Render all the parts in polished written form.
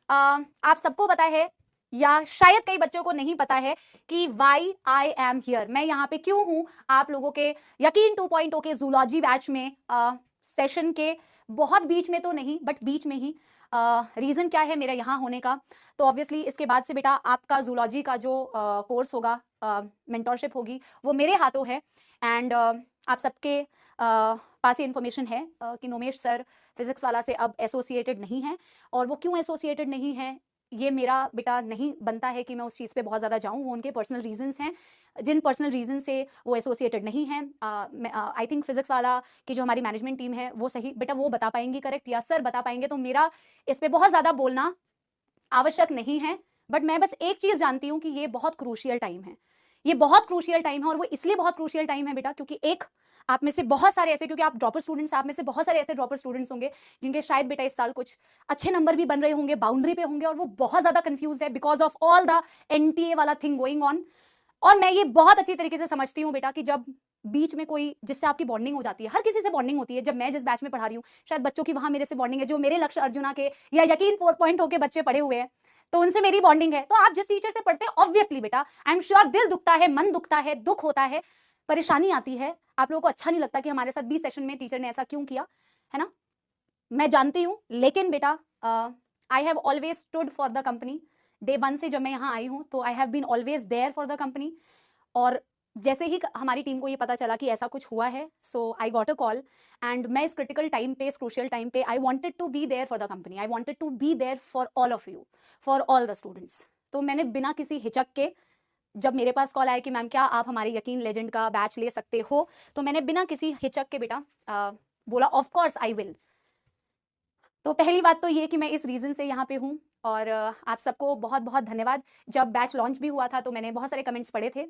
आप सबको पता है या शायद कई बच्चों को नहीं पता है कि वाई आई एम हियर, मैं यहाँ पे क्यों हूँ। आप लोगों के यकीन 2.0 के जूलॉजी बैच में सेशन के बहुत बीच में तो नहीं बट बीच में ही रीजन क्या है मेरा यहाँ होने का। तो ऑब्वियसली इसके बाद से बेटा आपका जूलॉजी का जो कोर्स होगा, मेंटोरशिप होगी, वो मेरे हाथों है। एंड आप सबके पास ये इन्फॉर्मेशन है कि नोमेश सर फिजिक्स वाला से अब एसोसिएटेड नहीं है। और वो क्यों एसोसिएटेड नहीं है ये मेरा बेटा नहीं बनता है कि मैं उस चीज़ पे बहुत ज़्यादा जाऊँ, वो उनके पर्सनल रीजंस हैं। जिन पर्सनल रीजन से वो एसोसिएटेड नहीं हैं, आई थिंक फिजिक्स वाला की जो हमारी मैनेजमेंट टीम है वो सही बेटा वो बता पाएंगी, करेक्ट, या सर बता पाएंगे। तो मेरा इस पर बहुत ज़्यादा बोलना आवश्यक नहीं है। बट मैं बस एक चीज़ जानती हूँ कि ये बहुत क्रूशियल टाइम है, ये बहुत क्रूशियल टाइम है। और वो इसलिए बहुत क्रूशियल टाइम है बेटा क्योंकि एक आप में से बहुत सारे ऐसे, क्योंकि आप ड्रॉपर स्टूडेंट्स, आप में से बहुत सारे ऐसे ड्रॉपर स्टूडेंट्स होंगे जिनके शायद बेटा इस साल कुछ अच्छे नंबर भी बन रहे होंगे, बाउंड्री पे होंगे, और वो बहुत ज्यादा कंफ्यूज है because of all the NTA वाला थिंग गोइंग ऑन। और मैं ये बहुत अच्छी तरीके से समझती हूँ बेटा कि जब बीच में कोई जिससे आपकी बॉन्डिंग हो जाती है, हर किसी से बॉन्डिंग होती है। जब मैं जिस बैच में पढ़ा रही हूँ शायद बच्चों की वहां मेरे से बॉन्डिंग है, जो मेरे लक्ष्य अर्जुना के या यकीन 4.0 के बच्चे पढ़े हुए हैं तो उनसे मेरी बॉन्डिंग है। तो आप जिस टीचर से पढ़ते हैं ऑब्वियसली बेटा आई एम श्योर दिल दुखता है, मन दुखता है, दुख होता है, परेशानी आती है, आप लोगों को अच्छा नहीं लगता कि हमारे साथ 20 सेशन में टीचर ने ऐसा क्यों किया, है ना, मैं जानती हूँ। लेकिन बेटा I have always stood for the company. Day 1 से जब मैं यहाँ आई हूँ तो I have been always there for the company. और जैसे ही हमारी टीम को ये पता चला कि ऐसा कुछ हुआ है, so I got a call and मैं इस क्रिटिकल टाइम पे, इस क्रूशियल टाइम पे I wanted to be there for the company, I wanted to be there for all of you, for all the students. तो मैंने बिना किसी हिचक के, जब मेरे पास कॉल आया कि मैम क्या आप हमारे यकीन लेजेंड का बैच ले सकते हो, तो मैंने बिना किसी हिचक के बेटा बोला ऑफ कोर्स आई विल। तो पहली बात तो ये कि मैं इस रीजन से यहाँ पे हूँ। और आप सबको बहुत बहुत धन्यवाद। जब बैच लॉन्च भी हुआ था तो मैंने बहुत सारे कमेंट्स पढ़े थे,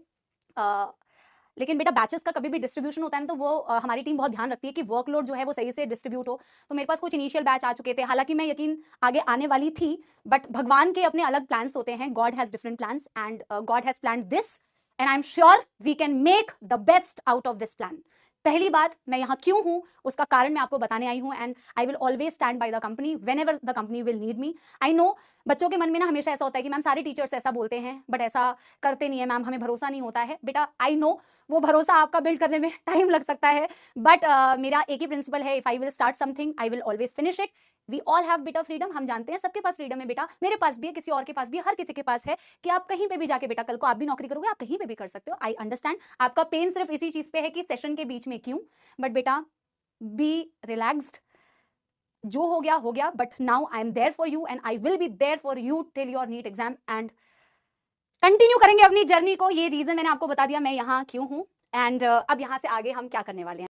लेकिन बेटा बैचेस का कभी भी डिस्ट्रीब्यूशन होता है ना, तो वो हमारी टीम बहुत ध्यान रखती है कि वर्कलोड जो है वो सही से डिस्ट्रीब्यूट हो। तो मेरे पास कुछ इनिशियल बैच आ चुके थे, हालांकि मैं यकीन आगे आने वाली थी, बट भगवान के अपने अलग प्लान्स होते हैं, god has different plans and god has planned this and I am sure we can make the best out of this plan. पहली बात, मैं यहाँ क्यों हूँ उसका कारण मैं आपको बताने आई हूँ and I will always stand by the company when ever the company will need me. I know बच्चों के मन में ना हमेशा ऐसा होता है कि मैम सारे टीचर्स ऐसा बोलते हैं बट ऐसा करते नहीं है मैम, हमें भरोसा नहीं होता है। बेटा आई नो वो भरोसा आपका बिल्ड करने में टाइम लग सकता है, बट मेरा एक ही प्रिंसिपल है, if I will start something I will always finish it. We all have bit of freedom, हम जानते हैं सबके पास फ्रीडम है बेटा, मेरे पास भी है, किसी और के पास भी है, हर किसी के पास है कि आप कहीं पे भी जाके बेटा कल को आप भी नौकरी करोगे, आप कहीं पे भी कर सकते हो। आई अंडरस्टैंड आपका पेन सिर्फ इसी चीज पे है कि सेशन के बीच में क्यों, बट बेटा बी रिलैक्स्ड, जो हो गया, but now I am there for you and I will be there for you till your NEET exam and continue करेंगे अपनी जर्नी को। ये रीजन मैंने आपको बता दिया मैं यहाँ क्यों हूँ एंड अब यहाँ से आगे हम क्या करने वाले हैं।